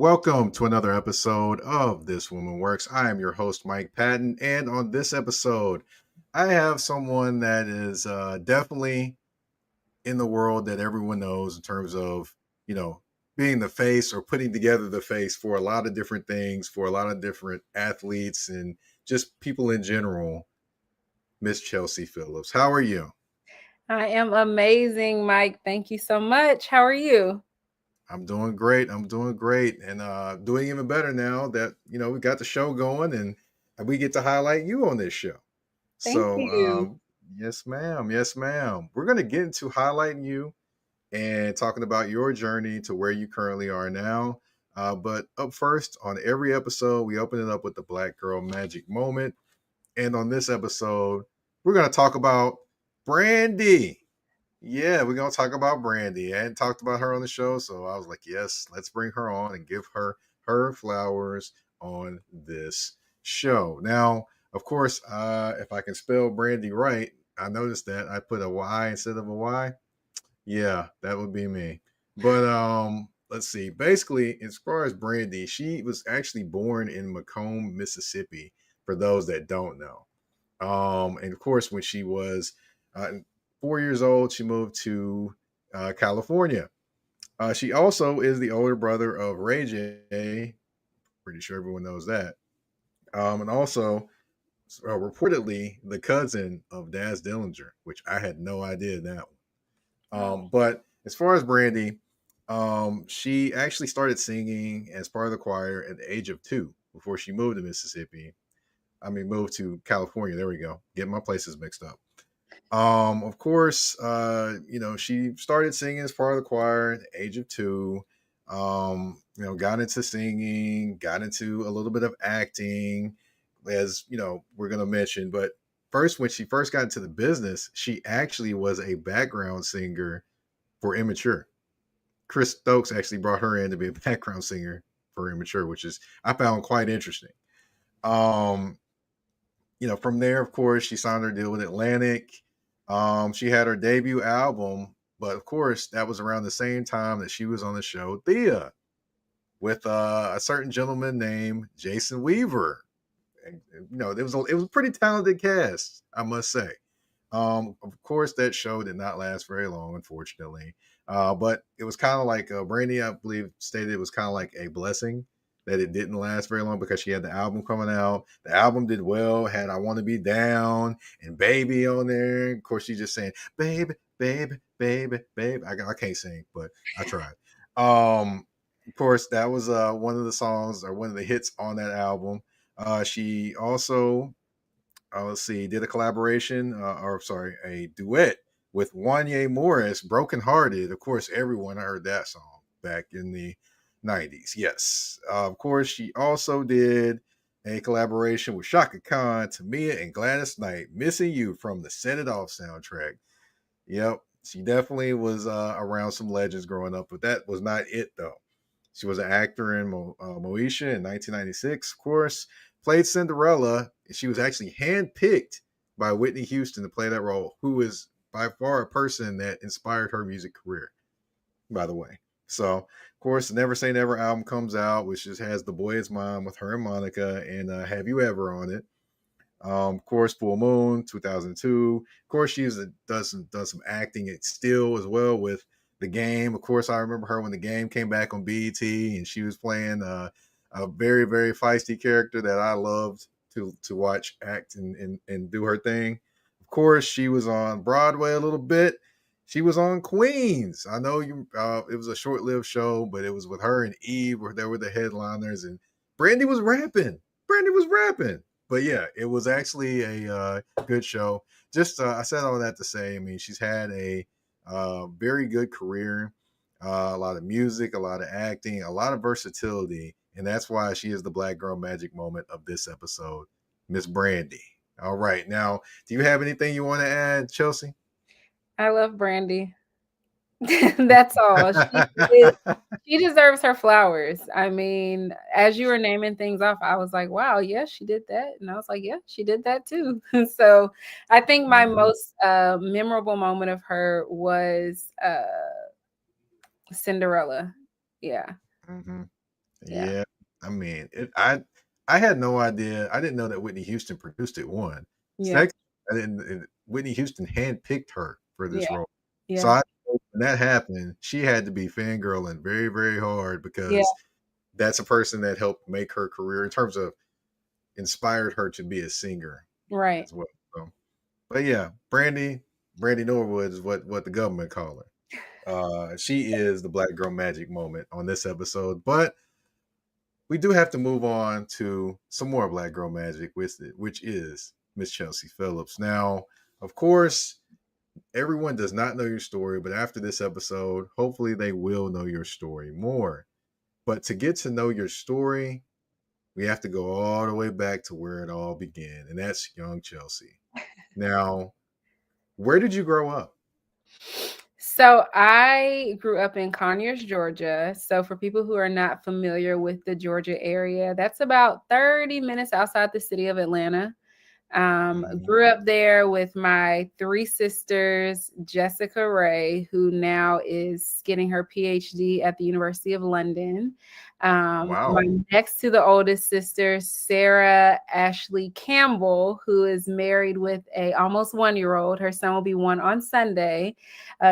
Welcome to another episode of This Woman Works. I am your host, Mike Patton, and on this episode, I have someone that is definitely in the world that everyone knows in terms of, you know, being the face or putting together the face for a lot of different things, for a lot of different athletes and just people in general. Miss Chelsea Phillips. How are you? I am amazing, Mike. Thank you so much. How are you? I'm doing great. I'm doing great, and doing even better now that we got the show going, and we get to highlight you on this show. Thank So, you. yes, ma'am. Yes, ma'am. We're gonna get into highlighting you and talking about your journey to where you currently are now. But up first, on every episode, we open it up with the Black Girl Magic Moment, and on this episode, we're gonna talk about Brandy. Yeah, we're gonna talk about Brandy. I hadn't talked about her on the show, so I was like, yes, let's bring her on and give her flowers on this show. Now, of course, if I can spell Brandy right, I noticed that I put a Y instead of a Y. Yeah, that would be me. But let's see. Basically, as far as Brandy, she was actually born in Macomb, Mississippi. For those that don't know, and of course, when she was 4 years old, she moved to California. She also is the older brother of Ray J. Pretty sure everyone knows that. And also, reportedly, the cousin of Daz Dillinger, which I had no idea that one. But as far as Brandy, she actually started singing as part of the choir at the age of 2 before she moved to Mississippi. I mean, moved to California. There we go. Getting my places mixed up. Of course, she started singing as part of the choir at the age of 2. Got into singing, got into a little bit of acting, as we're gonna mention. But first, when she first got into the business, she actually was a background singer for Immature. Chris Stokes actually brought her in to be a background singer for Immature, which is I found quite interesting. Um, from there, of course, she signed her deal with Atlantic. She had her debut album, but of course, that was around the same time that she was on the show Thea with a certain gentleman named Jason Weaver. And, it was a pretty talented cast, I must say. Of course, that show did not last very long, unfortunately. But it was kind of like Brandy, I believe, stated it was kind of like a blessing that it didn't last very long because she had the album coming out. The album did well, had I Want to Be Down and Baby on there. Of course, she's just saying, baby, baby, baby, baby. I can't sing, but I tried. Of course, that was one of the songs or one of the hits on that album. She also let's see, did a collaboration, or sorry, a duet with Wanye Morris, Broken Hearted. Of course, everyone heard that song back in the 90s. Yes. Of course, she also did a collaboration with Shaka Khan, Tamia, and Gladys Knight, Missing You from the Set It Off soundtrack. Yep. She definitely was around some legends growing up, but that was not it, though. She was an actor in Moesha in 1996, of course. Played Cinderella. She was actually handpicked by Whitney Houston to play that role, who is by far a person that inspired her music career, by the way. So, of course, the Never Say Never album comes out, which just has The Boy Is Mine with her and Monica and Have You Ever on it. Of course, Full Moon, 2002. Of course, does some acting at still as well with The Game. Of course, I remember her when The Game came back on BET, and she was playing a very very feisty character that I loved to watch act and do her thing. Of course, she was on Broadway a little bit. She was on Queens. I know you. It was a short-lived show, but it was with her and Eve, where they were the headliners, and Brandy was rapping. Brandy was rapping. But yeah, it was actually a good show. Just I said all that to say, I mean, she's had a very good career, a lot of music, a lot of acting, a lot of versatility, and that's why she is the Black Girl Magic Moment of this episode, Miss Brandy. All right, now, do you have anything you want to add, Chelsea? I love Brandy. That's all. She deserves her flowers. I mean, as you were naming things off, I was like, wow, yes, she did that. And I was like, yeah, she did that too. So I think my Mhm. most memorable moment of her was Cinderella. Yeah. Mhm. Yeah. Yeah, I mean, I had no idea. I didn't know that Whitney Houston produced it. One, Yeah. second, I didn't. Whitney Houston handpicked her for Yeah. this role, so Yeah. I when that happened, she had to be fangirling very, very hard Yeah. because that's a person that helped make her career in terms of inspired her to be a singer Right. as well. So, but yeah, Brandy Norwood is what the government call her. She is the black girl magic moment on this episode, but we do have to move on to some more black girl magic with it, which is Miss Chelsea Phillips. Now, of course, everyone does not know your story, but after this episode, hopefully they will know your story more. But to get to know your story, we have to go all the way back to where it all began, and that's young Chelsea. Now, where did you grow up? So I grew up in Conyers, Georgia. So for people who are not familiar with the Georgia area, that's about 30 minutes outside the city of Atlanta. Mhm. Grew up there with my three sisters, Jessica Ray, who now is getting her PhD at the University of London. My Wow. next to the oldest sister, Sarah Ashley Campbell, who is married with a almost 1-year-old. Her son will be 1 on Sunday.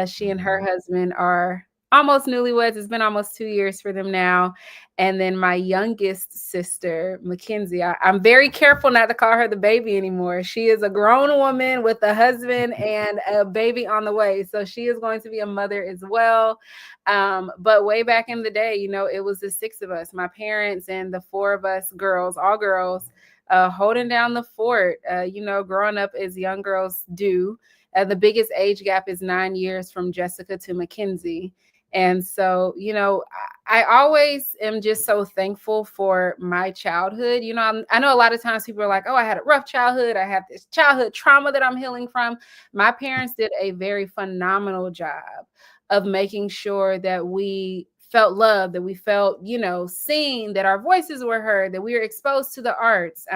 She and her Mhm. husband are almost newlyweds. It's been almost 2 years for them now. And then my youngest sister, Mackenzie, I'm very careful not to call her the baby anymore. She is a grown woman with a husband and a baby on the way. So she is going to be a mother as well. But way back in the day, it was the 6 of us, my parents and the 4 of us girls, all girls, holding down the fort, growing up as young girls do. The biggest age gap is 9 years from Jessica to Mackenzie. And so, I always am just so thankful for my childhood. I know a lot of times people are like, oh, I had a rough childhood. I have this childhood trauma that I'm healing from. My parents did a very phenomenal job of making sure that we felt loved, that we felt, seen, that our voices were heard, that we were exposed to the arts.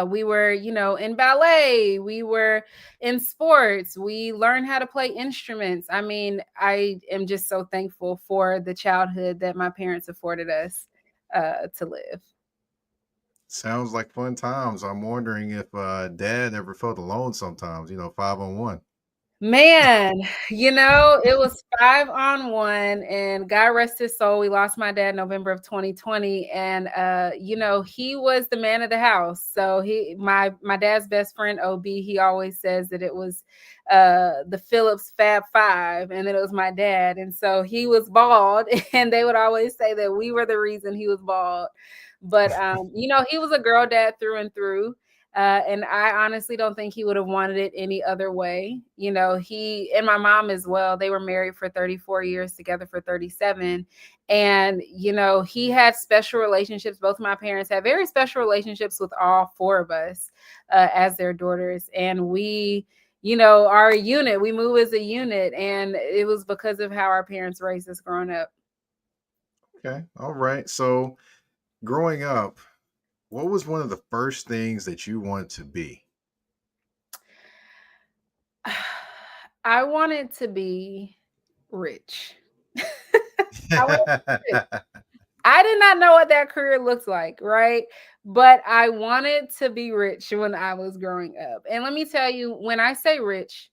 We were, in ballet, we were in sports, we learned how to play instruments. I mean, I am just so thankful for the childhood that my parents afforded us to live. Sounds like fun times. I'm wondering if dad ever felt alone sometimes, 5 on 1. Man, it was 5 on 1, and God rest his soul. We lost my dad November of 2020, and he was the man of the house. So my dad's best friend OB, he always says that it was the Phillips Fab Five, and then it was my dad, and so he was bald, and they would always say that we were the reason he was bald. But he was a girl dad through and through. And I honestly don't think he would have wanted it any other way. He and my mom as well, they were married for 34 years, together for 37. And, he had special relationships. Both of my parents had very special relationships with all 4 of us as their daughters. And we, are a unit. We move as a unit. And it was because of how our parents raised us growing up. Okay. All right. So, growing up, what was one of the first things that you wanted to be? I wanted to be rich. I wanted to be rich. I did not know what that career looked like, right? But I wanted to be rich when I was growing up. And let me tell you, when I say rich,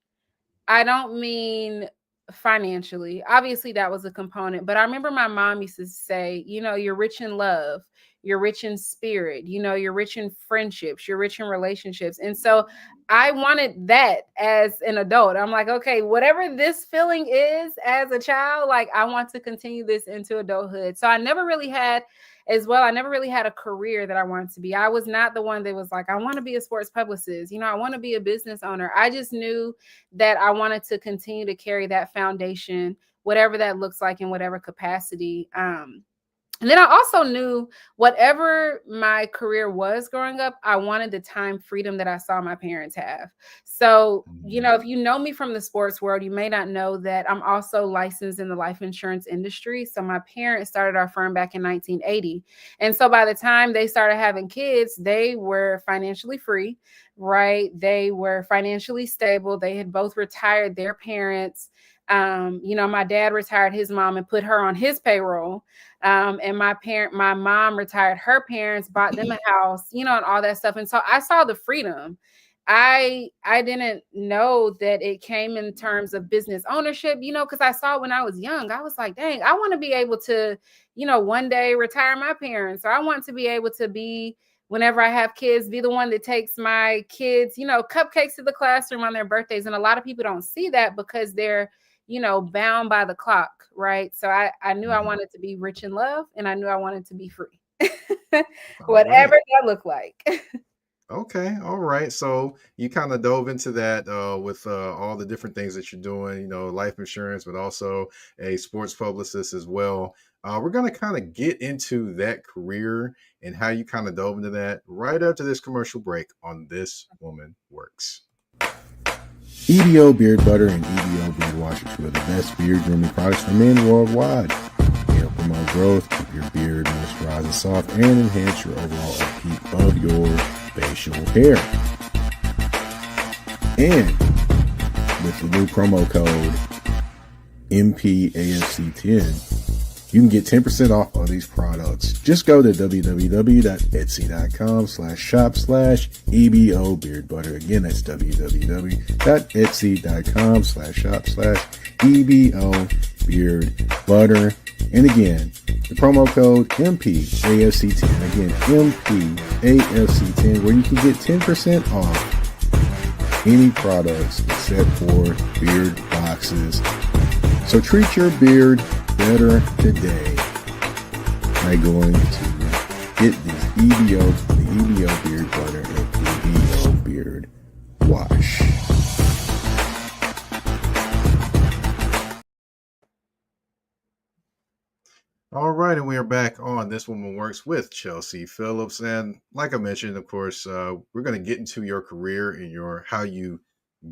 I don't mean financially. Obviously, that was a component. But I remember my mom used to say, you're rich in love, you're rich in spirit, you're rich in friendships, you're rich in relationships. And so I wanted that as an adult. I'm like, okay, whatever this feeling is as a child, like I want to continue this into adulthood. So I never really had I never really had a career that I wanted to be. I was not the one that was like, I want to be a sports publicist. I want to be a business owner. I just knew that I wanted to continue to carry that foundation, whatever that looks like in whatever capacity. And then I also knew whatever my career was growing up, I wanted the time freedom that I saw my parents have. So, Mhm. if you know me from the sports world, you may not know that I'm also licensed in the life insurance industry. So, my parents started our firm back in 1980. And so, by the time they started having kids, they were financially free, right? They were financially stable. They had both retired their parents. My dad retired his mom and put her on his payroll. And my mom retired her parents, bought them a house, and all that stuff. And so I saw the freedom. I didn't know that it came in terms of business ownership, because I saw when I was young, I was like, dang, I want to be able to, one day retire my parents, or I want to be able to be, whenever I have kids, be the one that takes my kids, cupcakes to the classroom on their birthdays. And a lot of people don't see that because they're, bound by the clock, right? So I knew I Mhm. wanted to be rich in love, and I knew I wanted to be free. All Whatever right. that looked like. Okay, all right. So you kind of dove into that with all the different things that you're doing, life insurance, but also a sports publicist as well. We're going to kind of get into that career and how you kind of dove into that right after this commercial break on This Woman Works. EBO Beard Butter and EBO Beard Wash are two of the best beard grooming products for men worldwide. They help promote growth, keep your beard moisturized and soft, and enhance your overall upkeep of your facial hair. And with the new promo code MPAFC10, you can get 10% off on these products. Just go to www.etsy.com/shop/EBO Beard Butter. Again, that's www.etsy.com/shop/EBO Beard Butter. And again, the promo code MPAFC10. Again, MPAFC10, where you can get 10% off any products except for beard boxes. So treat your beard better today by going to get these the EBO Beard Butter and EBO Beard Wash. All right, and we are back on This Woman Works with Chelsea Phillips. And like I mentioned, of course, we're going to get into your career and how you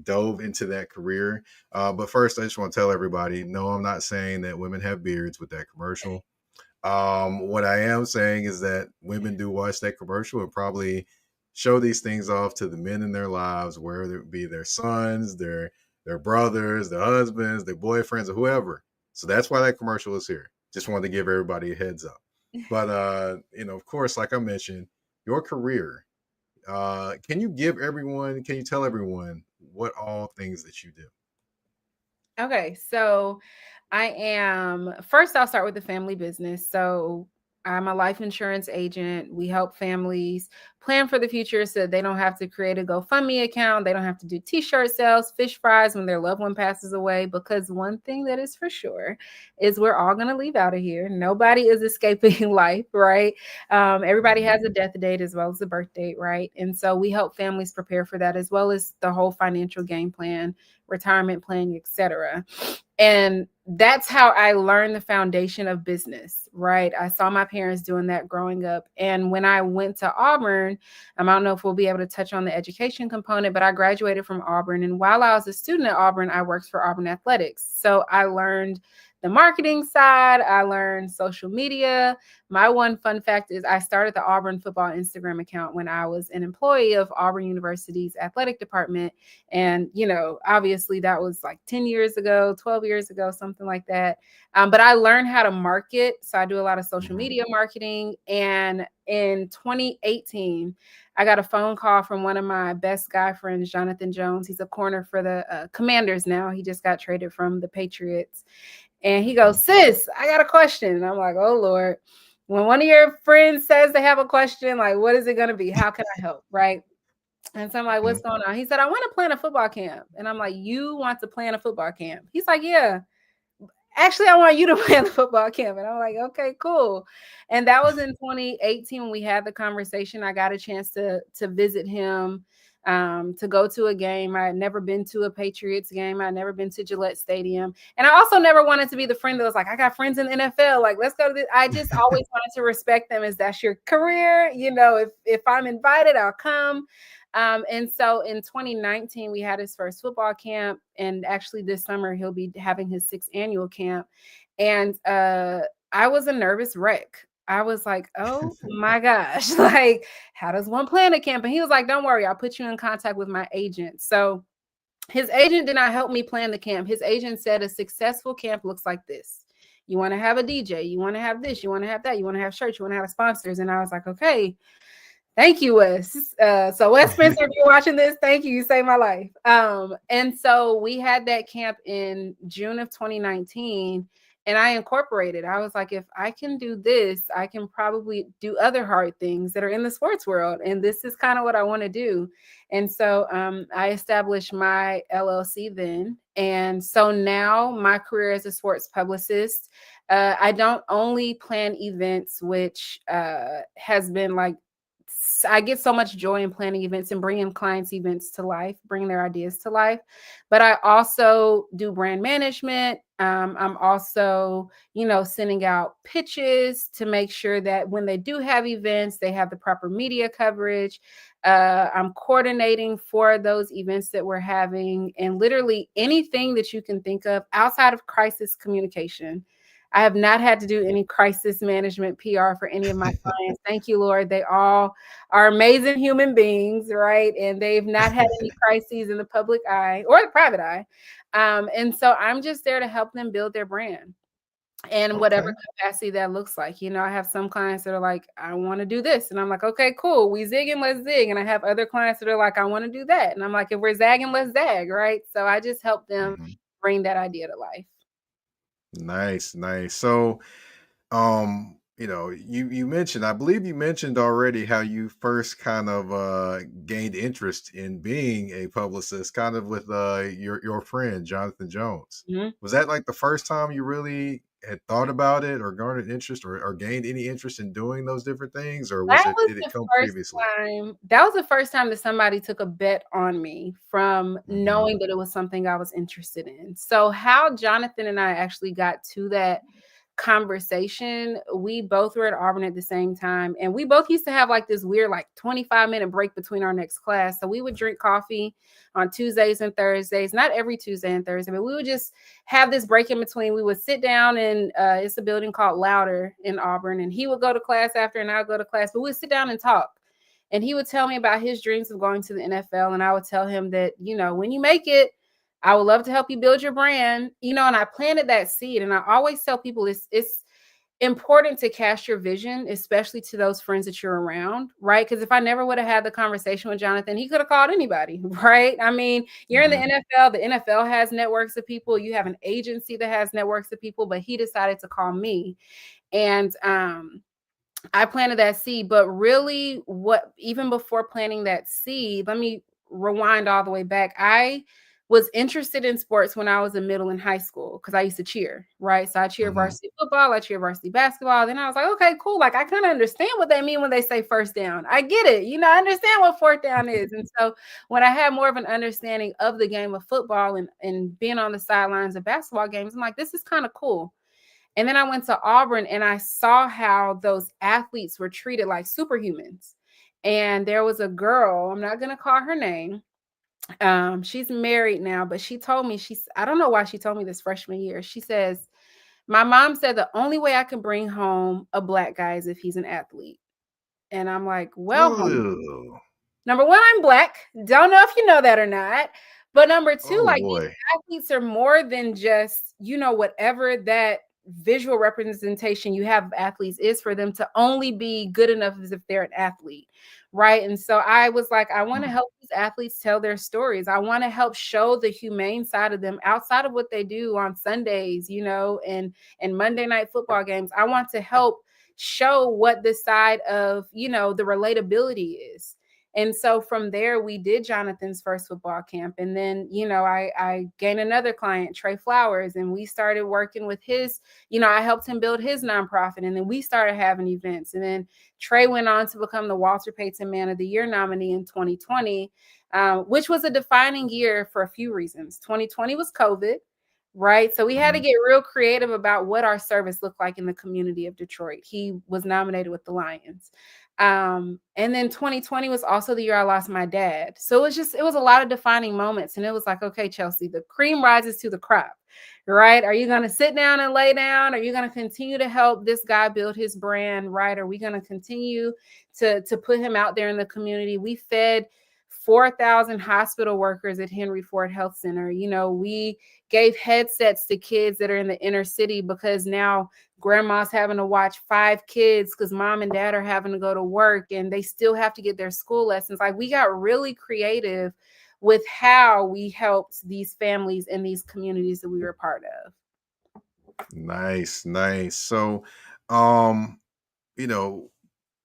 dove into that career. But first, I just want to tell everybody, no, I'm not saying that women have beards with that commercial. What I am saying is that women do watch that commercial and probably show these things off to the men in their lives, whether it be their sons, their brothers, their husbands, their boyfriends, or whoever. So that's why that commercial is here. Just wanted to give everybody a heads up. But of course, like I mentioned, your career. Can you tell everyone what all things that you do? Okay, so first I'll start with the family business. So I'm a life insurance agent. We help families plan for the future so that they don't have to create a GoFundMe account. They don't have to do t-shirt sales, fish fries when their loved one passes away. Because one thing that is for sure is we're all going to leave out of here. Nobody is escaping life, right? Everybody Mhm. has a death date as well as a birth date, right? And so we help families prepare for that, as well as the whole financial game plan, retirement planning, etc. And that's how I learned the foundation of business, right? I saw my parents doing that growing up. And when I went to Auburn, I don't know if we'll be able to touch on the education component, but I graduated from Auburn. And while I was a student at Auburn, I worked for Auburn Athletics. So I learned the marketing side, I learned social media. My one fun fact is I started the Auburn football Instagram account when I was an employee of Auburn University's athletic department. And, obviously that was like 10 years ago, 12 years ago, something like that. But I learned how to market. So I do a lot of social Mhm. media marketing. And in 2018, I got a phone call from one of my best guy friends, Jonathan Jones. He's a corner for the Commanders now. He just got traded from the Patriots. And he Okay. goes, sis, I got a question. And I'm like, oh, Lord. When one of your friends says they have a question, like, what is it going to be? How can I help? Right. And so I'm like, what's Mhm. going on? He said, I want to plan a football camp. And I'm like, you want to plan a football camp? He's like, yeah. Actually, I want you to plan the football camp. And I'm like, okay, cool. And that was in 2018 when we had the conversation. I got a chance to visit him, to go to a game. I had never been to a Patriots game. I had never been to Gillette Stadium. And I also never wanted to be the friend that was like, I got friends in the NFL. Like, let's go to this. I just always wanted to respect them as that's your career. If I'm invited, I'll come. And so in 2019, we had his first football camp. And actually this summer, he'll be having his 6th annual camp. And I was a nervous wreck. I was like, oh my gosh, like, how does one plan a camp? And he was like, don't worry, I'll put you in contact with my agent. So His agent did not help me plan the camp. His agent said a successful camp looks like this. You want to have a DJ, you want to have this, you want to have that, you want to have shirts, you want to have sponsors. And I was like, okay, thank you, Wes. So Wes Spencer, if you're watching this, thank you. You saved my life. And so we had that camp in June of 2019. And I incorporated. I was like, if I can do this, I can probably do other hard things that are in the sports world. And this is kind of what I want to do. And so I established my LLC then. And so now my career as a sports publicist, I don't only plan events, which has been like, I get so much joy in planning events and bringing clients' events to life, bringing their ideas to life. But I also do brand management. I'm also, sending out pitches to make sure that when they do have events, they have the proper media coverage. I'm coordinating for those events that we're having, and literally anything that you can think of outside of crisis communication. I have not had to do any crisis management PR for any of my clients. Thank you, Lord. They all are amazing human beings, right? And they've not had any crises in the public eye or the private eye. And so I'm just there to help them build their brand in whatever Okay. capacity that looks like. I have some clients that are like, I want to do this. And I'm like, okay, cool. We zigging, let's zig. And I have other clients that are like, I want to do that. And I'm like, if we're zagging, let's zag, right? So I just help them Mhm. bring that idea to life. Nice, nice. So, you mentioned, I believe you mentioned already how you first kind of gained interest in being a publicist, kind of with your friend Jonathan Jones. Mhm. Was that like the first time you really had thought about it or garnered interest or gained any interest in doing those different things, or That was did it the come first previously? time that was the first time that somebody took a bet on me from Hmm. knowing that it was something I was interested in. So how Jonathan and I actually got to that conversation, we both were at Auburn at the same time, and we both used to have like this weird like 25-minute break between our next class. So we would drink coffee on Tuesdays and Thursdays, not every Tuesday and Thursday, but we would just have this break in between. We would sit down and it's a building called Louder in Auburn, and he would go to class after and I would go to class, but we'd sit down and talk. And he would tell me about his dreams of going to the NFL. And I would tell him that, when you make it, I would love to help you build your brand, and I planted that seed. And I always tell people it's important to cast your vision, especially to those friends that you're around, right? Because if I never would have had the conversation with Jonathan, he could have called anybody, right? I mean, you're in the Hmm. NFL, the NFL has networks of people, you have an agency that has networks of people, but he decided to call me. And I planted that seed, but really even before planting that seed, let me rewind all the way back. I was interested in sports when I was in middle and high school because I used to cheer, right? So I cheer Hmm. varsity football, I cheer varsity basketball. Then I was like, okay, cool. Like I kind of understand what they mean when they say first down. I get it. I understand what fourth down is. And so when I had more of an understanding of the game of football and being on the sidelines of basketball games, I'm like, this is kind of cool. And then I went to Auburn and I saw how those athletes were treated like superhumans. And there was a girl, I'm not going to call her name. She's married now, but she told me, I don't know why she told me this freshman year. She says, my mom said the only way I can bring home a black guy is if he's an athlete. And I'm like, well, Ooh. number one, I'm black. Don't know if you know that or not. But number two, Oh like these boy. athletes are more than just, whatever that visual representation you have of athletes is for them to only be good enough as if they're an athlete. Right. And so I was like, I want to Mm. help these athletes tell their stories. I want to help show the humane side of them outside of what they do on Sundays, and Monday night football games. I want to help show what the side of, the relatability is. And so from there, we did Jonathan's first football camp. And then, I gained another client, Trey Flowers, and we started working with his, I helped him build his nonprofit. And then we started having events. And then Trey went on to become the Walter Payton Man of the Year nominee in 2020, which was a defining year for a few reasons. 2020 was COVID. Right. So we had to Mhm. get real creative about what our service looked like in the community of Detroit. He was nominated with the Lions. And then 2020 was also the year I lost my dad. So it was a lot of defining moments. And it was like, okay, Chelsea, the cream rises to the crop, right? Are you going to sit down and lay down? Are you going to continue to help this guy build his brand, right? Are we going to continue to put him out there in the community? We fed 4,000 hospital workers at Henry Ford Health Center. We gave headsets to kids that are in the inner city because now grandma's having to watch 5 kids because mom and dad are having to go to work and they still have to get their school lessons. Like, we got really creative with how we helped these families in these communities that we were part of. Nice, nice. So, um, you know,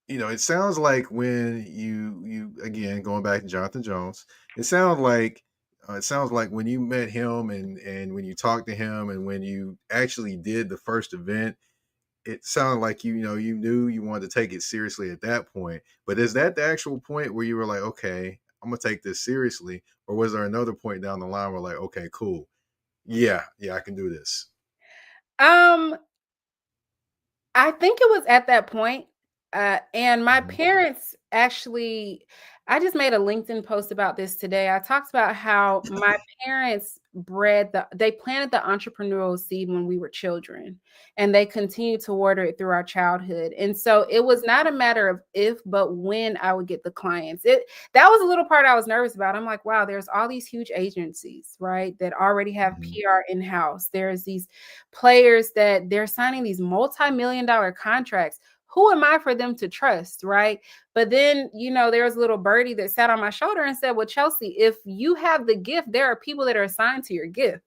it sounds like when you again going back to Jonathan Jones, it sounds like when you met him and when you talked to him and when you actually did the first event, it sounded like you knew you wanted to take it seriously at that point. But is that the actual point where you were like, okay, I'm gonna take this seriously, or was there another point down the line where like, okay, cool, yeah, I can do this? Um, I think it was at that point. And my Mhm. parents actually, I just made a LinkedIn post about this today. I talked about how my parents they planted the entrepreneurial seed when we were children, and they continued to water it through our childhood. And so it was not a matter of if, but when I would get the clients. That was a little part I was nervous about. I'm like, wow, there's all these huge agencies, right, that already have Mhm. PR in-house. There's these players that they're signing these multi-million dollar contracts. Who am I for them to trust, right? But then, there was a little birdie that sat on my shoulder and said, well, Chelsea, if you have the gift, there are people that are assigned to your gift,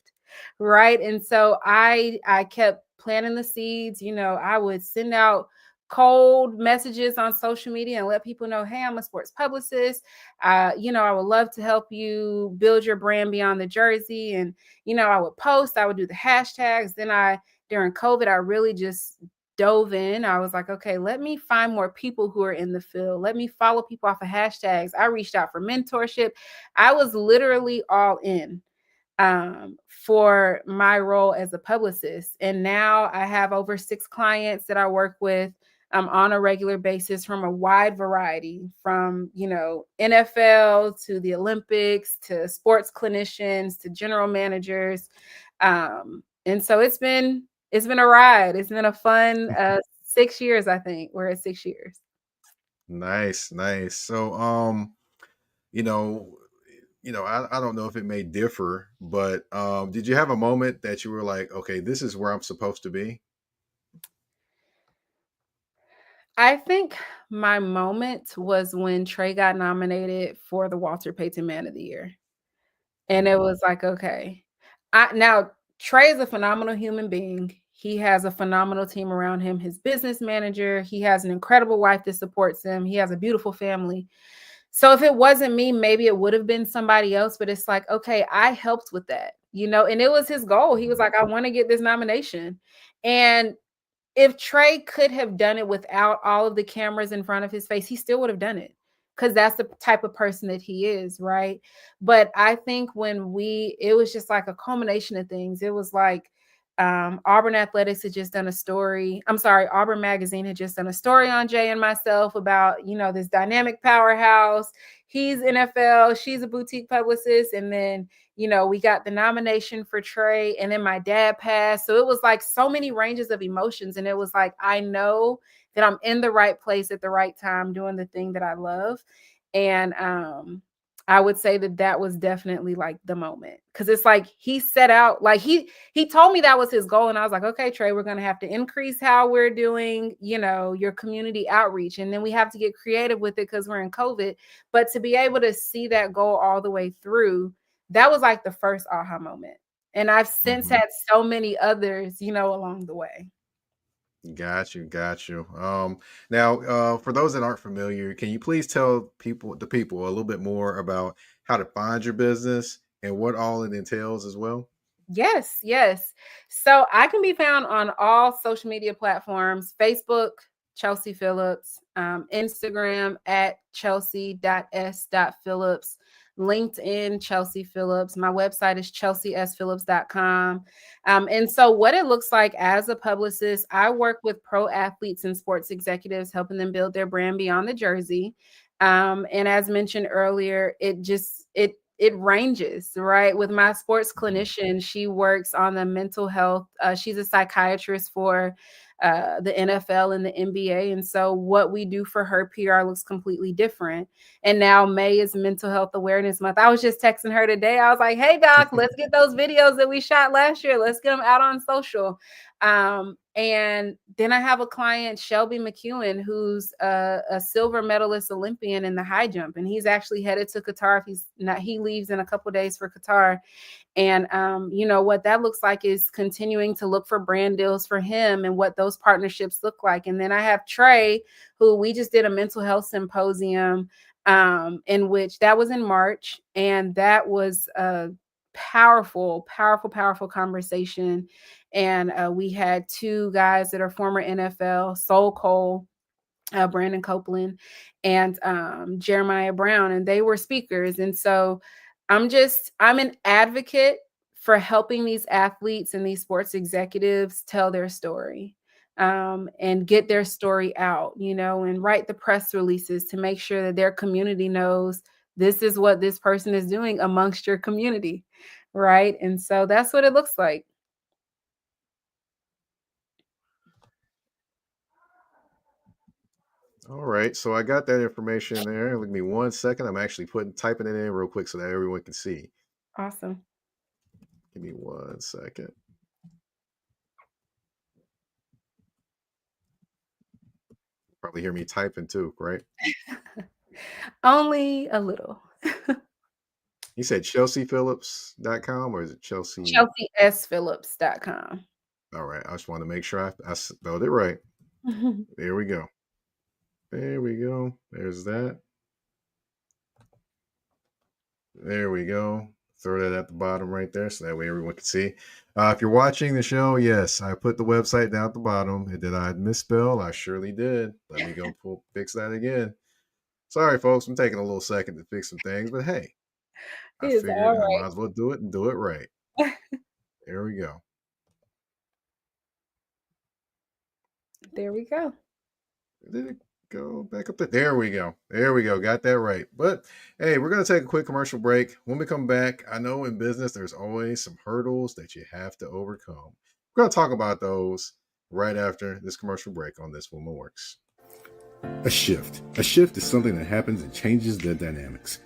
right? And so I kept planting the seeds. I would send out cold messages on social media and let people know, hey, I'm a sports publicist. I would love to help you build your brand beyond the jersey. And I would post, I would do the hashtags. Then during COVID, I really just dove in. I was like, okay, let me find more people who are in the field. Let me follow people off of hashtags. I reached out for mentorship. I was literally all in for my role as a publicist. And now I have over 6 clients that I work with on a regular basis from a wide variety, from, NFL to the Olympics to sports clinicians to general managers. And so it's been a ride. It's been a fun 6 years, I think. We're at 6 years. Nice, nice. So, you know, I don't know if it may differ, but did you have a moment that you were like, okay, this is where I'm supposed to be? I think my moment was when Trey got nominated for the Walter Payton Man of the Year. And it Mhm. was like, okay. Now Trey is a phenomenal human being. He has a phenomenal team around him, his business manager. He has an incredible wife that supports him. He has a beautiful family. So if it wasn't me, maybe it would have been somebody else. But it's like, okay, I helped with that, and it was his goal. He was Mhm. like, I want to get this nomination. And if Trey could have done it without all of the cameras in front of his face, he still would have done it because that's the type of person that he is, right? But I think it was just like a culmination of things. It was like Auburn Athletics had just done a story. I'm sorry, Auburn Magazine had just done a story on Jay and myself about, this dynamic powerhouse. He's NFL, she's a boutique publicist. And then we got the nomination for Trey, and then my dad passed. So it was like so many ranges of emotions. And it was like, I know that I'm in the right place at the right time doing the thing that I love. And I would say that was definitely like the moment, because it's like he set out, like he told me that was his goal. And I was like, okay, Trey, we're going to have to increase how we're doing, your community outreach. And then we have to get creative with it because we're in COVID. But to be able to see that goal all the way through, that was like the first aha moment. And I've since Mhm. had so many others, along the way. Got you, got you. Now, for those that aren't familiar, can you please tell the people a little bit more about how to find your business and what all it entails as well? Yes, yes. So I can be found on all social media platforms: Facebook, Chelsea Phillips, Instagram at chelsea.s.phillips, LinkedIn, Chelsea Phillips. My website is chelseasphillips.com. And so, what it looks like as a publicist, I work with pro athletes and sports executives, helping them build their brand beyond the jersey. And as mentioned earlier, it ranges, right? With my sports Mhm. clinician, she works on the mental health. She's a psychiatrist for the NFL and the NBA. And so what we do for her PR looks completely different. And now May is Mental Health Awareness Month. I was just texting her today. I was like, hey, Doc, let's get those videos that we shot last year. Let's get them out on social. And then I have a client, Shelby McEwen, who's a silver medalist Olympian in the high jump. And he's actually headed to Qatar. If he's not, he leaves in a couple of days for Qatar. And you know, what that looks like is continuing to look for brand deals for him and what those partnerships look like. And then I have Trey, who we just did a mental health symposium in which that was in March. And that was a powerful conversation. And we had two guys that are former NFL, Sol Cole, Brandon Copeland, and Jeremiah Brown, and they were speakers. And so I'm an advocate for helping these athletes and these sports executives tell their story, and get their story out, you know, and write the press releases to make sure that their community knows this is what this person is doing amongst your community, right? And so that's what it looks like. All right, so I got that information there. Give me 1 second. I'm actually typing it in real quick so that everyone can see. Awesome. Give me 1 second. Probably hear me typing too, right? Only a little. You said chelseaphillips.com or is it Chelsea? ChelseaSPhillips.com. All right, I just want to make sure I spelled it right. There we go. There we go. There's that. There we go. Throw that at the bottom right there so that way everyone can see. If you're watching the show, yes, I put the website down at the bottom. And did I misspell? I surely did. Let me go fix that again. Sorry, folks. I'm taking a little second to fix some things, but hey, I It's figured all I might right. as well do it and do it right. There we go. There we go. Did it go back up there? There we go. There we go. Got that right. But hey, we're going to take a quick commercial break. When we come back, I know in business there's always some hurdles that you have to overcome. We're going to talk about those right after this commercial break on This Woman Works. A shift. A shift is something that happens and changes the dynamics.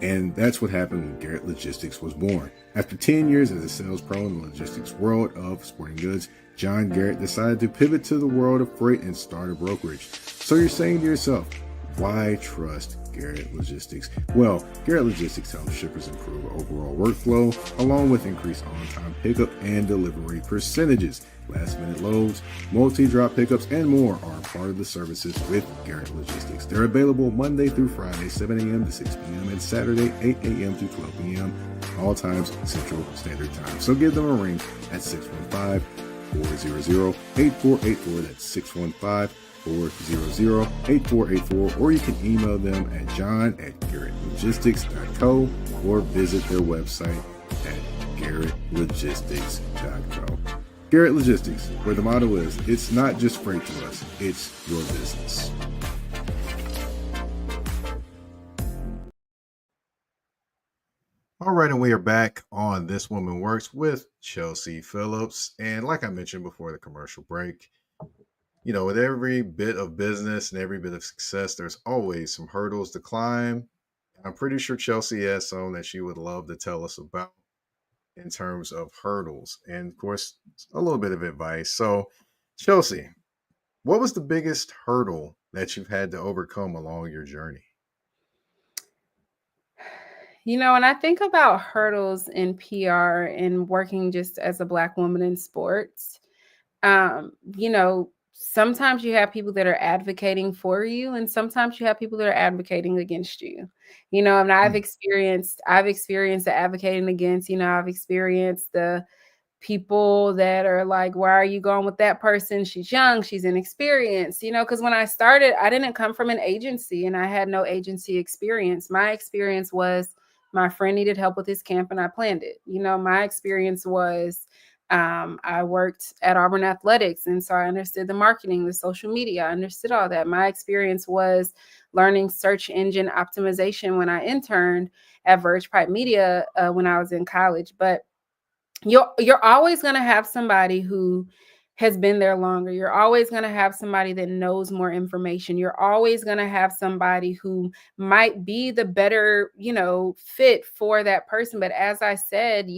And that's what happened when Garrett Logistics was born. After 10 years as a sales pro in the logistics world of sporting goods, John Garrett decided to pivot to the world of freight and start a brokerage. So you're saying to yourself, why trust Garrett Logistics? Well, Garrett Logistics helps shippers improve overall workflow, along with increased on-time pickup and delivery percentages. Last-minute loads, multi-drop pickups, and more are part of the services with Garrett Logistics. They're available Monday through Friday, 7 a.m. to 6 p.m., and Saturday, 8 a.m. to 12 p.m., all times Central Standard Time. So give them a ring at 615-400-8484. That's 615-400-8484, or you can email them at john@garrettlogistics.co or visit their website at garrettlogistics.co. Garrett Logistics, where the motto is, it's not just freight to us, it's your business. All right, and we are back on This Woman Works with Chelsea Phillips. And like I mentioned before the commercial break, you know, with every bit of business and every bit of success, there's always some hurdles to climb. I'm pretty sure Chelsea has some that she would love to tell us about in terms of hurdles and, of course, a little bit of advice. So, Chelsea, what was the biggest hurdle that you've had to overcome along your journey? You know, when I think about hurdles in PR and working just as a Black woman in sports, you know, sometimes you have people that are advocating for you, and sometimes you have people that are advocating against you. You know, and I've experienced the advocating against, you know, I've experienced the people that are like, why are you going with that person? She's young, she's inexperienced, you know, because when I started, I didn't come from an agency and I had no agency experience. My experience was my friend needed help with his camp and I planned it. You know, my experience was I worked at Auburn Athletics, and so I understood the marketing, the social media, I understood all that. My experience was learning search engine optimization when I interned at Verge Pipe Media when I was in college. But you're always going to have somebody who has been there longer. You're always going to have somebody that knows more information. You're always going to have somebody who might be the better, fit for that person. But as I said,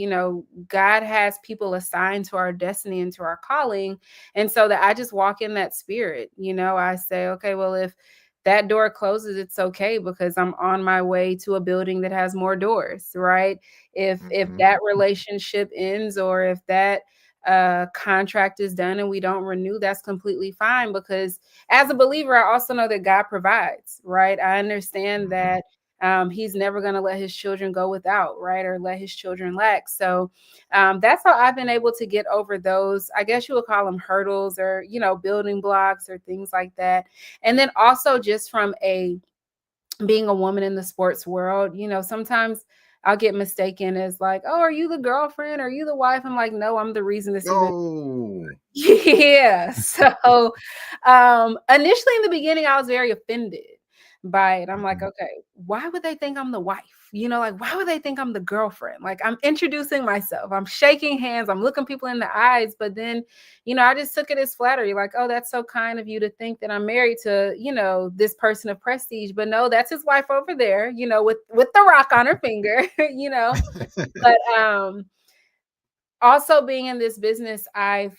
God has people assigned to our destiny and to our calling. And so that I just walk in that spirit. I say, okay, well, if that door closes, it's okay, because I'm on my way to a building that has more doors, right? If Mm-hmm. that relationship ends, or if that contract is done and we don't renew, that's completely fine, because as a believer, I also know that God provides, right? I understand Mm-hmm. that he's never going to let his children go without, right? Or let his children lack. So that's how I've been able to get over those, I guess you would call them hurdles, or, building blocks or things like that. And then also just from being a woman in the sports world, sometimes I'll get mistaken as like, oh, are you the girlfriend? Are you the wife? I'm like, no, I'm the reason this event. Oh. Yeah. So initially in the beginning, I was very offended by it. I'm like, Mm-hmm. okay, why would they think I'm the wife? Like, why would they think I'm the girlfriend? Like, I'm introducing myself, I'm shaking hands, I'm looking people in the eyes. But then, I just took it as flattery, like, oh, that's so kind of you to think that I'm married to, this person of prestige. But no, that's his wife over there, with the rock on her finger, But also being in this business, I've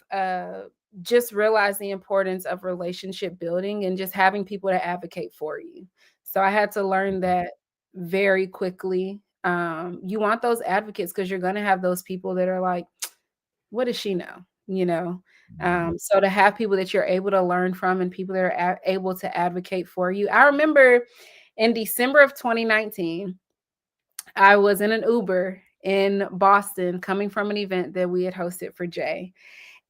just realized the importance of relationship building and just having people to advocate for you. So I had to learn that very quickly. You want those advocates, because you're going to have those people that are like, what does she know? Mm-hmm. So to have people that you're able to learn from, and people that are able to advocate for you. I remember in December of 2019, I was in an Uber in Boston coming from an event that we had hosted for Jay.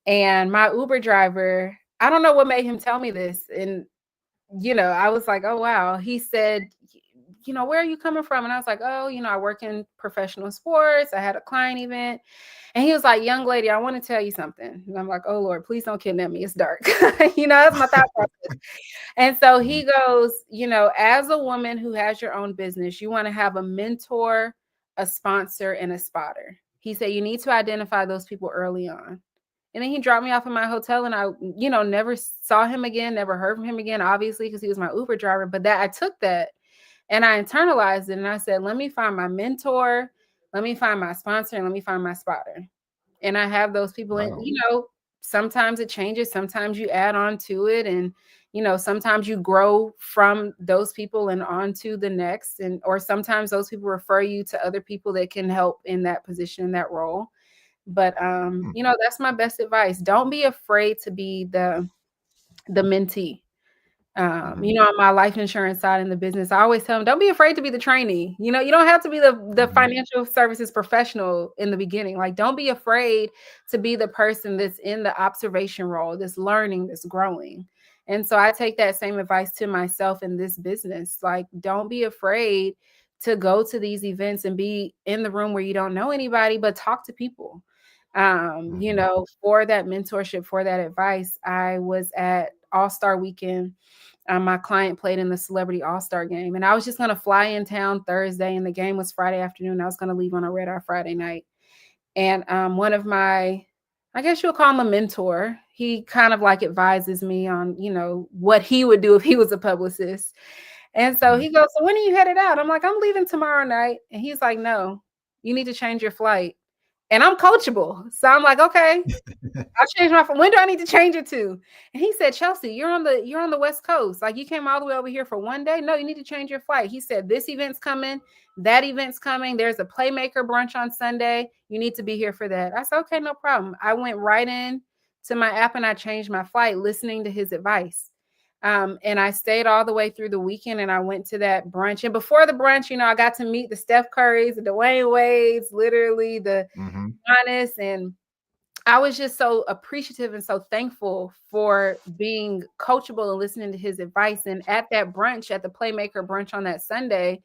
And my Uber driver, I don't know what made him tell me this. And, I was like, oh, wow. He said, where are you coming from? And I was like, oh, I work in professional sports. I had a client event. And he was like, young lady, I want to tell you something. And I'm like, oh, Lord, please don't kidnap me. It's dark. That's my thought process. And so he goes, as a woman who has your own business, you want to have a mentor, a sponsor, and a spotter. He said, you need to identify those people early on. And then he dropped me off in my hotel, and I, never saw him again, never heard from him again, obviously, because he was my Uber driver. But I took that and I internalized it. And I said, let me find my mentor, let me find my sponsor, and let me find my spotter. And I have those people. And, Wow. sometimes it changes, sometimes you add on to it. And, sometimes you grow from those people and on to the next. Or sometimes those people refer you to other people that can help in that position, in that role. But Hmm. that's my best advice. Don't be afraid to be the mentee. Mm-hmm. On my life insurance side in the business, I always tell them, don't be afraid to be the trainee. You don't have to be the Mm-hmm. financial services professional in the beginning. Like, don't be afraid to be the person that's in the observation role, that's learning, that's growing. And so I take that same advice to myself in this business. Like, don't be afraid to go to these events and be in the room where you don't know anybody, but talk to people. Mm-hmm. For that mentorship, for that advice, I was at All-Star Weekend. My client played in the Celebrity All-Star game, and I was just going to fly in town Thursday, and the game was Friday afternoon. I was going to leave on a red eye Friday night. And one of my, I guess you'll call him a mentor, he kind of like advises me on, what he would do if he was a publicist. And so he goes, so when are you headed out? I'm like, I'm leaving tomorrow night. And he's like, no, you need to change your flight. And I'm coachable. So I'm like, okay, I'll change my phone. When do I need to change it to? And he said, Chelsea, you're on the West Coast. Like, you came all the way over here for one day. No, you need to change your flight. He said, this event's coming, that event's coming. There's a playmaker brunch on Sunday. You need to be here for that. I said, okay, no problem. I went right in to my app and I changed my flight, listening to his advice. And I stayed all the way through the weekend, and I went to that brunch. And before the brunch, I got to meet the Steph Currys, the Dwayne Wades, literally the Mm-hmm. Giannis, and I was just so appreciative and so thankful for being coachable and listening to his advice. And at that brunch, at the Playmaker brunch on that Sunday,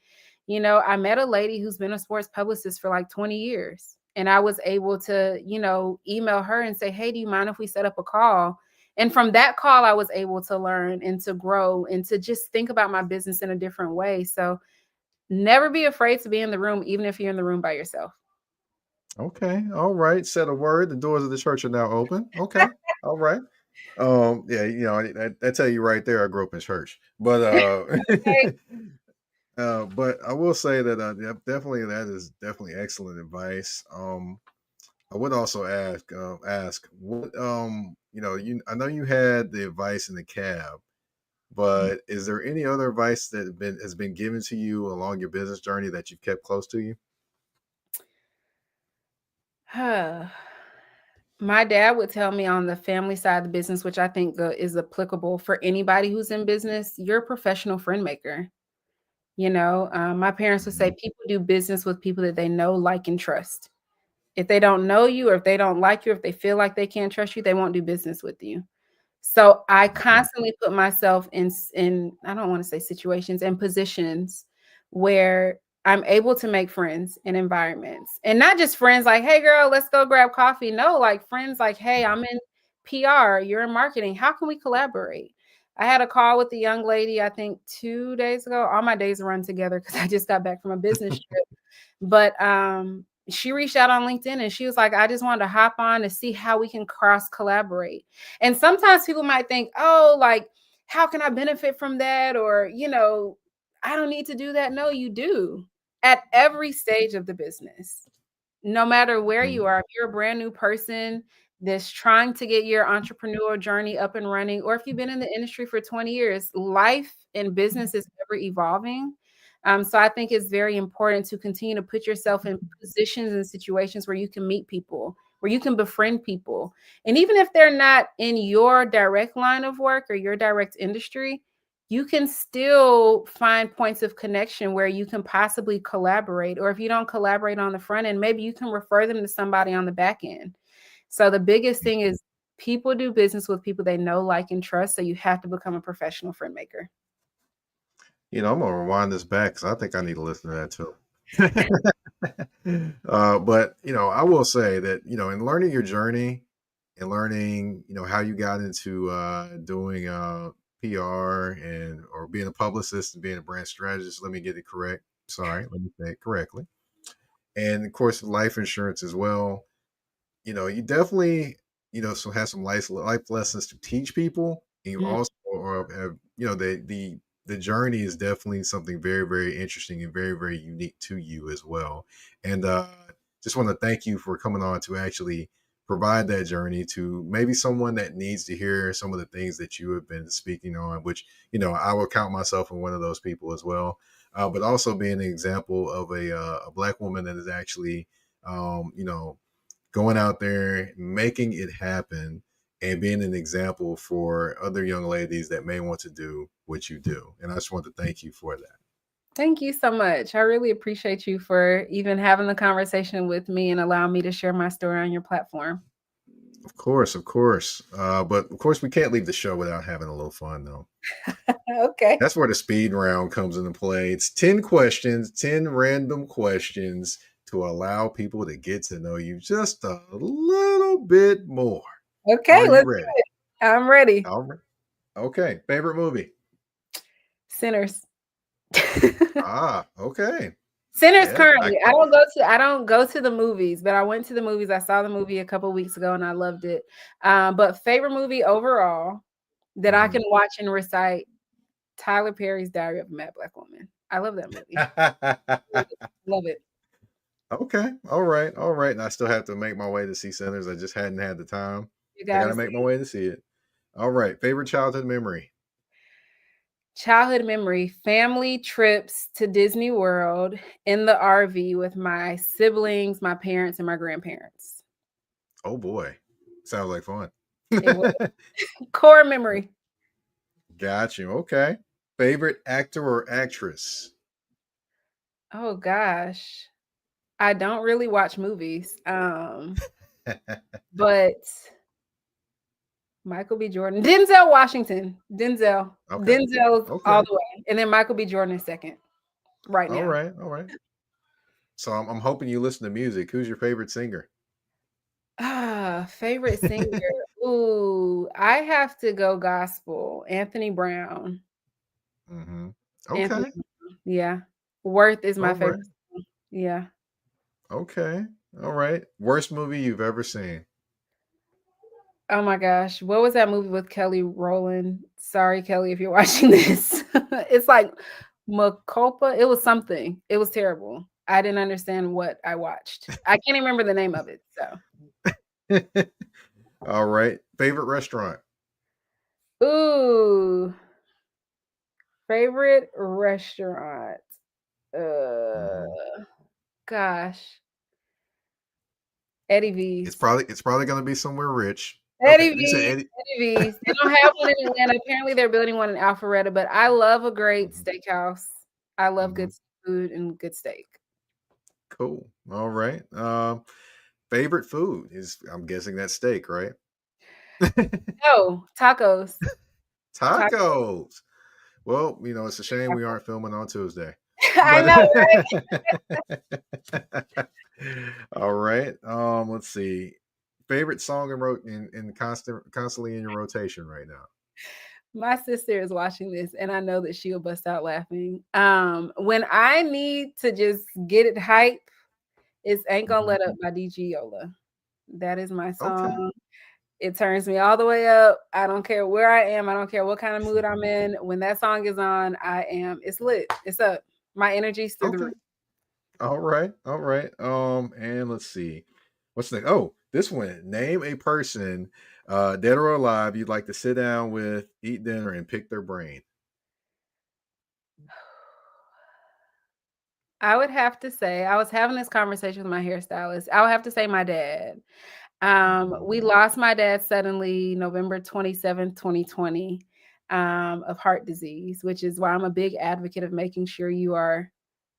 I met a lady who's been a sports publicist for like 20 years. And I was able to, email her and say, hey, do you mind if we set up a call? And from that call, I was able to learn and to grow and to just think about my business in a different way. So never be afraid to be in the room, even if you're in the room by yourself. Okay. All right. Said a word. The doors of the church are now open. Okay. All right. Yeah, I tell you right there, I grew up in church. But Okay. but I will say that yeah, definitely that is definitely excellent advice. I would also ask what you I know you had the advice in the cab, but is there any other advice that has been given to you along your business journey that you've kept close to you? My dad would tell me on the family side of the business, which I think is applicable for anybody who's in business, you're a professional friend maker. My parents would say Mhm. people do business with people that they know, like, and trust. If they don't know you, or if they don't like you, or if they feel like they can't trust you, they won't do business with you. So I Okay. constantly put myself in I don't want to say situations and positions where I'm able to make friends in environments. And not just friends like, "Hey girl, let's go grab coffee." No, like friends like, "Hey, I'm in PR, you're in marketing. How can we collaborate?" I had a call with a young lady, I think 2 days ago. All my days run together because I just got back from a business trip. But, she reached out on LinkedIn and she was like, "I just wanted to hop on to see how we can cross collaborate." And sometimes people might think, "Oh, like, how can I benefit from that?" Or, "I don't need to do that." No, you do. At every stage of the business. No matter where Mhm. you are, if you're a brand new person that's trying to get your entrepreneurial journey up and running, or if you've been in the industry for 20 years, life and business is ever evolving. So I think it's very important to continue to put yourself in positions and situations where you can meet people, where you can befriend people. And even if they're not in your direct line of work or your direct industry, you can still find points of connection where you can possibly collaborate. Or if you don't collaborate on the front end, maybe you can refer them to somebody on the back end. So the biggest thing is people do business with people they know, like, and trust. So you have to become a professional friend maker. I'm gonna rewind this back because I think I need to listen to that too. But I will say that in learning your journey and learning how you got into doing PR and or being a publicist and being a brand strategist. Let me get it correct. Sorry, let me say it correctly. And of course, life insurance as well. You definitely, so have some life lessons to teach people. And you Mm. also or have, the journey is definitely something very, very interesting and very, very unique to you as well. And just want to thank you for coming on to actually provide that journey to maybe someone that needs to hear some of the things that you have been speaking on, which, I will count myself in one of those people as well. But also being an example of a Black woman that is actually, um, you know, going out there, making it happen, and being an example for other young ladies that may want to do what you do. And I just want to thank you for that. Thank you so much. I really appreciate you for even having the conversation with me and allowing me to share my story on your platform. Of course, of course. But of course, we can't leave the show without having a little fun, though. Okay. That's where the speed round comes into play. It's 10 questions, 10 random questions to allow people to get to know you just a little bit more. Okay, Are you let's ready? do it. I'm ready. All right. Okay. Favorite movie? Sinners. Okay. Sinners Yeah, I currently. I can. don't go to the movies, but I went to the movies. I saw the movie a couple weeks ago and I loved it. But favorite movie overall that I Mhm. can watch and recite, Tyler Perry's Diary of a Mad Black Woman. I love that movie. Love it. Love it. Okay. All right. All right. And I still have to make my way to see Sinners. I just hadn't had the time. You I got gotta to see make my it. way to see it. All right. Favorite childhood memory? Childhood memory, family trips to Disney World in the RV with my siblings, my parents, and my grandparents. Oh boy. Sounds like fun. It was core memory. Got you. Okay. Favorite actor or actress? Oh gosh. I don't really watch movies. But Michael B. Jordan, Denzel Washington, Denzel, Okay. Denzel's all Okay. the way, and then Michael B. Jordan is second right All now. right. All right. So I'm hoping you listen to music. Who's your favorite singer? Favorite singer. Ooh, I have to go gospel. Anthony Brown. Hmm. Anthony Okay. Brown. Yeah. Worth is my All right. favorite song. Yeah. Okay. All right. Worst movie you've ever seen? Oh my gosh, what was that movie with Kelly Rowland? Sorry, Kelly, if you're watching this. It's like Macopa. It was something. It was terrible. I didn't understand what I watched. I can't even remember the name of it. So, All right. Favorite restaurant? ooh, favorite restaurant. Uh, Mhm. gosh, Eddie It's V's. probably gonna be somewhere rich. Okay, Eddie you said V's, Eddie. Eddie V's. They don't have one in Atlanta. Apparently, they're building one in Alpharetta, but I love a great Mhm, steakhouse. I love mhm. good food and good steak. Cool. All right. Favorite food is, I'm guessing that's steak, right? No, tacos. Tacos. Tacos. Well, it's a shame we aren't filming on Tuesday. I But know, right? all right. Let's see. Favorite song in constantly in your rotation right now. My sister is watching this, and I know that she'll bust out laughing. When I need to just get it hype, it's "Ain't Gonna Mhm. Let Up" by DG Yola. That is my Okay. song. It turns me all the way up. I don't care where I am. I don't care what kind of mood I'm in. When that song is on, it's lit. It's up. My energy's through the Okay. roof. All right. All right. And let's see. What's next? Oh, this one. Name a person, dead or alive, you'd like to sit down with, eat dinner, and pick their brain. I would have to say, I was having this conversation with my hairstylist. I would have to say my dad. Mhm. We lost my dad suddenly November 27th, 2020, of heart disease, which is why I'm a big advocate of making sure you are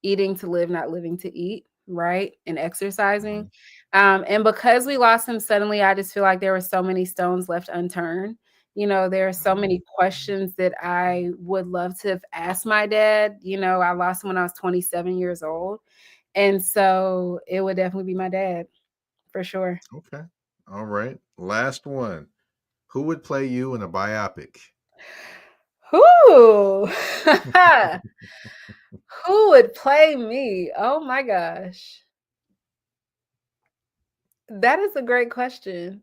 eating to live, not living to eat, right? And exercising. Mhm. And because we lost him suddenly, I just feel like there were so many stones left unturned. There are so Mhm. many questions that I would love to have asked my dad. I lost him when I was 27 years old. And so it would definitely be my dad for sure. Okay. All right. Last one. Who would play you in a biopic? Who? Who would play me? Oh my gosh. That is a great question.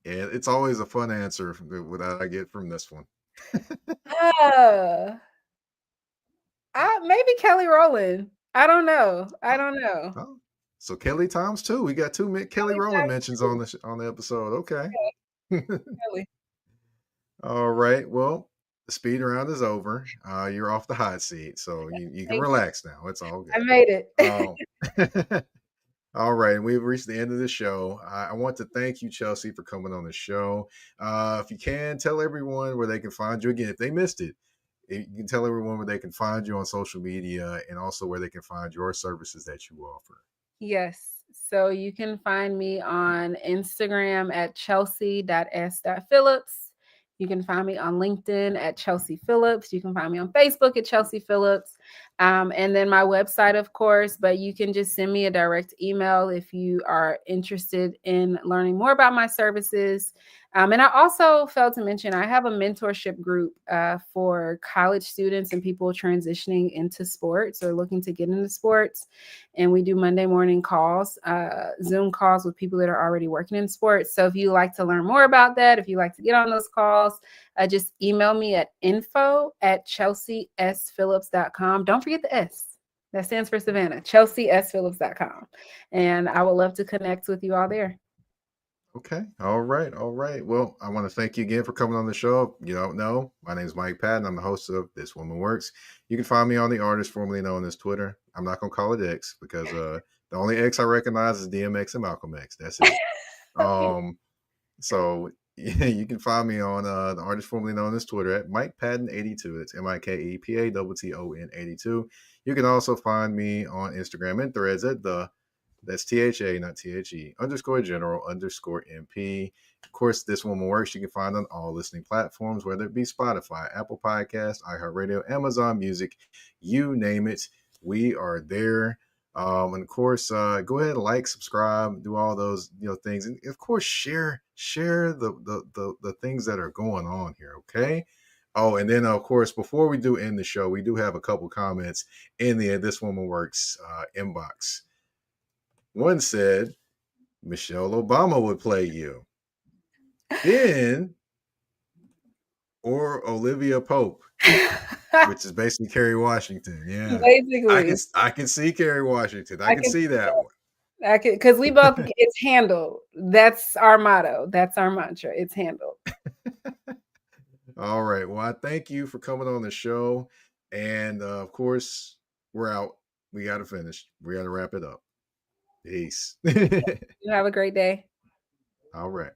And it's always a fun answer that I get from this one. Uh, maybe Kelly Rowland. I don't know. I Oh, don't know. oh. So Kelly Times too. We got two Kelly Kelly Rowland Times mentions on 2. the episode. Okay. Yeah, Kelly. All right. Well, the speed round is over. You're off the hot seat, so you can Thank you. relax now. It's all I good. made it. Um, all right, we've reached the end of the show. I want to thank you, Chelsea, for coming on the show. If you can, tell everyone where they can find you again. If they missed it, you can tell everyone where they can find you on social media and also where they can find your services that you offer. Yes. So you can find me on Instagram at chelsea.s.phillips. You can find me on LinkedIn at Chelsea Phillips. You can find me on Facebook at Chelsea Phillips. And then my website, of course, but you can just send me a direct email if you are interested in learning more about my services. And I also failed to mention, I have a mentorship group for college students and people transitioning into sports or looking to get into sports. And we do Monday morning calls, Zoom calls with people that are already working in sports. So if you like to learn more about that, if you like to get on those calls, just email me at info@chelseasphillips.com. Don't forget the S. That stands for Savannah, chelseasphillips.com. And I would love to connect with you all there. Okay. All right. All right. Well, I want to thank you again for coming on the show. If you don't know, my name is Mike Patton. I'm the host of This Woman Works. You can find me on the artist formerly known as Twitter. I'm not gonna call it X because the only X I recognize is DMX and Malcolm X. That's it. Okay. Um, so yeah, you can find me on the artist formerly known as Twitter at Mike Patton 82. It's MikePaton 82. You can also find me on Instagram and Threads at that's THA, not THE, underscore general underscore MP. Of course, This Woman Works, you can find on all listening platforms, whether it be Spotify, Apple Podcasts, iHeartRadio, Amazon Music, you name it. We are there. And of course, go ahead and like, subscribe, do all those things, and of course, share the things that are going on here. Okay. Oh, and then of course, before we do end the show, we do have a couple comments in the This Woman Works inbox. One said Michelle Obama would play you. Then, or Olivia Pope, which is basically Kerry Washington. Yeah. Basically. I can see Kerry Washington. I can see that one. I can, because we both, it's handled. That's our motto. That's our mantra. It's handled. All right. Well, I thank you for coming on the show. And of course, we're out. We got to finish. We got to wrap it up. Peace. You have a great day. All right.